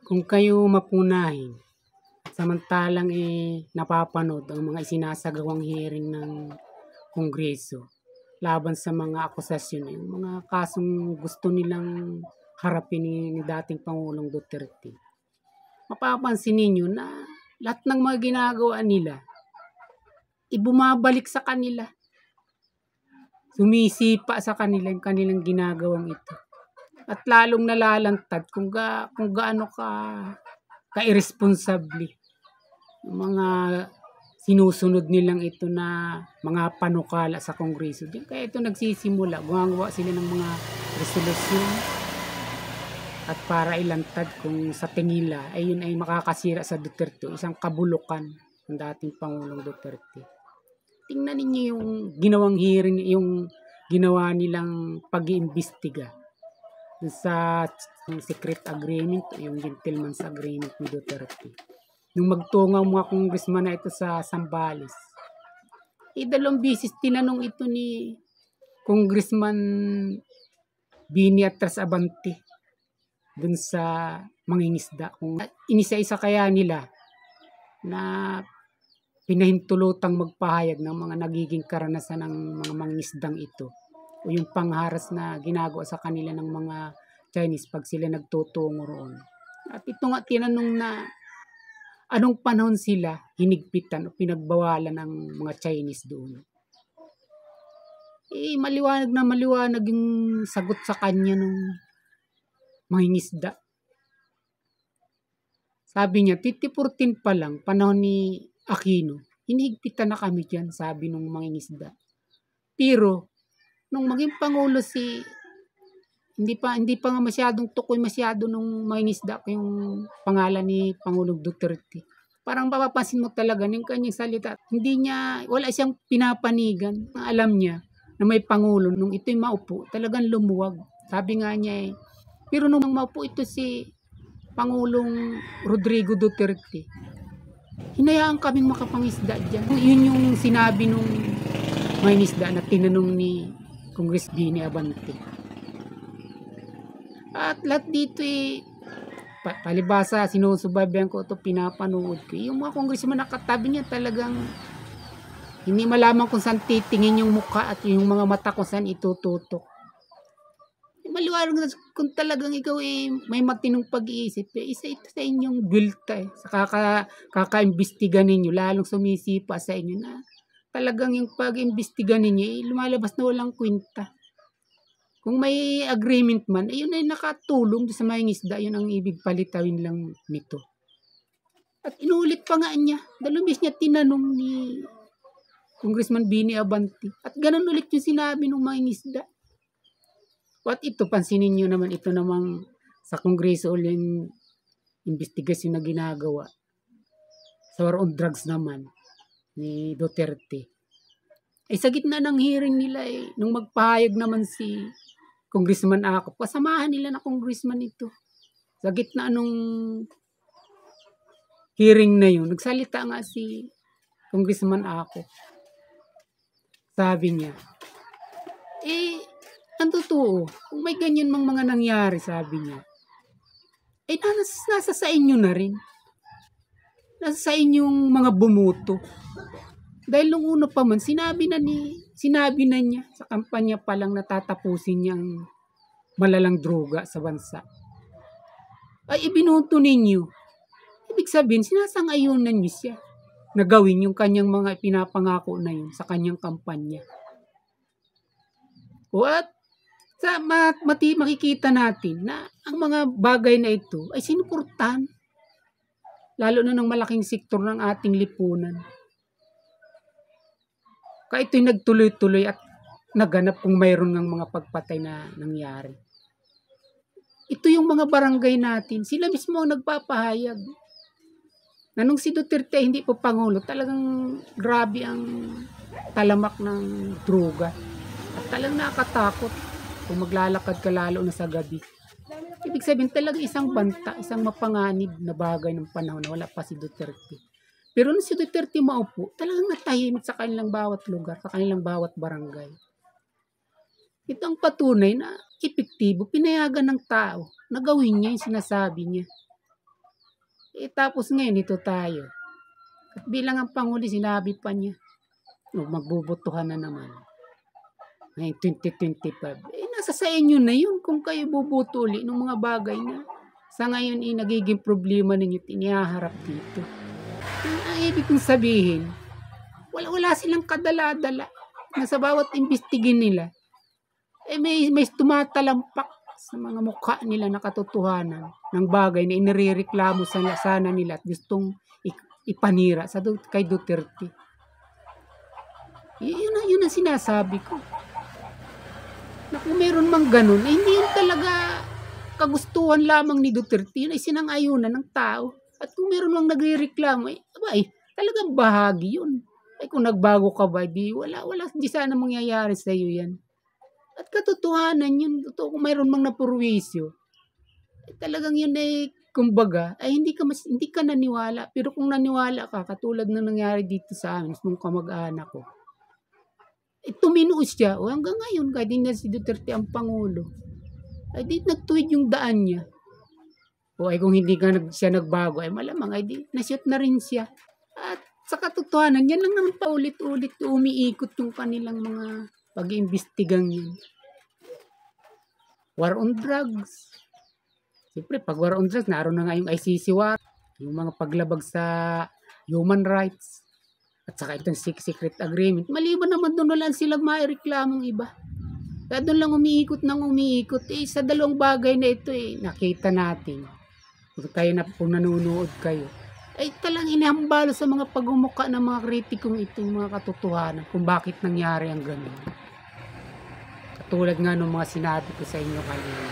Kung kayo mapunahin, samantalang napapanood ang mga isinasagawang hearing ng Kongreso laban sa mga akusasyon, yung mga kasong gusto nilang harapin ni dating Pangulong Duterte. Mapapansin ninyo na lahat ng mga ginagawa nila, ibumabalik sa kanila. Sumisipa sa kanila yung kanilang ginagawang ito. At lalong nalalantad kung gaano ka-irresponsable yung mga sinusunod nilang ito na mga panukala sa Kongreso. Kaya ito nagsisimula, gumagawa sila ng mga resolusyon at para ilantad kung sa tingin nila ay yun ay makakasira sa Duterte, isang kabulukan ng dating Pangulong Duterte. Tingnan ninyo yung ginawang hearing, yung ginawa nilang pag-iimbestiga sa secret agreement, yung gentleman's agreement ni Duterte. Nung magtungaw mga congressman na ito sa Zambales, 2 bisis tinanong ito ni Congressman Bini Atras-Abante dun sa mangingisda. Kung inisa-isa kaya nila na pinahintulutang magpahayag ng mga nagiging karanasan ng mga mangingisdang ito o yung pangharas na ginagawa sa kanila ng mga Chinese pag sila nagtutungo roon. At ito nga tinanong na anong panahon sila hinigpitan o pinagbawalan ng mga Chinese doon. Maliwanag na maliwanag yung sagot sa kanya ng mangingisda. Sabi niya, 2014 pa lang, panahon ni Aquino, hinihigpitan na kami dyan, sabi ng mangingisda. Pero, nung maging Pangulo hindi pa nga masyadong tukoy nung mangingisda yung pangalan ni Pangulong Duterte. Parang mapapansin mo talaga ng kanyang salita. Wala siyang pinapanigan. Alam niya na may Pangulo. Nung ito'y maupo, talagang lumuwag. Sabi nga niya pero nung maupo ito si Pangulong Rodrigo Duterte, hinayaan kaming makapangisda dyan. Yun yung sinabi nung mangingisda na tinanong ni Congress Bini Abante. At lahat dito palibasa, sinusubaybayan ko ito, pinapanood ko. Yung mga congressman nakatabi niya talagang hindi malaman kung saan titingin yung mukha at yung mga mata kung saan itututok. Maliwanag na kung talagang ikaw may matinong pag-iisip, isa ito sa inyong bilta sa kaka-imbestiga ninyo, lalong sumisipa sa inyo na talagang yung pag-imbestiga ninyo lumalabas na walang kwenta. Kung may agreement man, yun ay nakatulong sa mangingisda, yun ang ibig palitawin lang nito. At inulit pa nga niya, 2 beses niya tinanong ni Congressman Bini Abante. At ganun ulit yung sinabi ng mangingisda. At ito, pansinin nyo naman, ito namang sa Kongreso ulit yung investigasyon na ginagawa sa war on drugs naman ni Duterte. Sa gitna ng hearing nila nung magpahayag naman si Congressman Ako, kasamahan nila na congressman ito. Sa gitna nung hearing na yun, nagsalita nga si Congressman Ako. Sabi niya, ang totoo, kung may ganyan mga nangyari, sabi niya, nasa sa inyo na rin. Nasa sa inyong mga bumuto. Dahil nung una pa man, sinabi na niya sa kampanya pa lang natatapusin niyang malalang droga sa bansa. Ibinuto ninyo. Ibig sabihin, sinasang-ayunan niyo siya na gawin yung kanyang mga pinapangako na yun sa kanyang kampanya. At makikita natin na ang mga bagay na ito ay sinuportahan. Lalo na ng malaking sektor ng ating lipunan. Kaya ito'y nagtuloy-tuloy at naganap kung mayroon ng mga pagpatay na nangyari. Ito yung mga barangay natin. Sila mismo ang nagpapahayag. Na nung si Duterte hindi pa Pangulo, talagang grabe ang talamak ng droga. At talagang nakatakot kung maglalakad ka lalo na sa gabi. Ibig sabihin talagang isang banta, isang mapanganib na bagay ng panahon na wala pa si Duterte. Pero nung si Duterte maupo, talagang natahimik sa kanilang bawat lugar, sa kanilang bawat barangay. Ito ang patunay na epektibo, pinayagan ng tao na gawin niya yung sinasabi niya. Tapos ngayon ito tayo. At bilang ang Pangulo, sinabi pa niya, magbubutuhan na naman. Ngayon 2025. Nasa sa inyo na yun kung kayo bubuto uli ng mga bagay na sa ngayon nagiging problema ninyo inihaharap dito. Ang ibig kong sabihin, wala silang kadala-dala na sa bawat imbestigin nila, may tumatalampak sa mga mukha nila na katotohanan ng bagay na inirereklamo sana nila at gustong ipanira kay Duterte. Yun ang sinasabi ko. Na kung meron mang ganun, hindi yun talaga kagustuhan lamang ni Duterte, yun ay sinang-ayunan ng tao. At kung meron mang nagrereklamo, talagang bahagi yun. Kung nagbago ka ba, di sana mangyayari sa iyo yan. At katotohanan yun, kung mayroon mang napurwisyo, talagang yun kumbaga, hindi ka naniwala. Pero kung naniwala ka, katulad na nangyari dito sa amin, nung kamag-anak ko, tuminuos siya. Hanggang ngayon, kahit hindi na si Duterte ang Pangulo, di nagtuwid yung daan niya. Kung hindi siya nagbago, malamang, di nasyot na rin siya. At sa katotohanan, yan lang naman paulit-ulit umiikot yung kanilang mga pag-iimbestigang yun. War on drugs. Siyempre, pag war on drugs, naroon na nga yung ICC war, yung mga paglabag sa human rights, at saka itong secret agreement. Maliban naman doon lang silang maireklamong iba. Kaya doon lang umiikot. Sa dalawang bagay na ito nakita natin. Kung nanonood kayo, talang inihambalo sa mga pagmumukha ng mga kritikong ito, yung mga katotohanan kung bakit nangyari ang ganun. Katulad nga ng mga sinabi ko sa inyo kanina.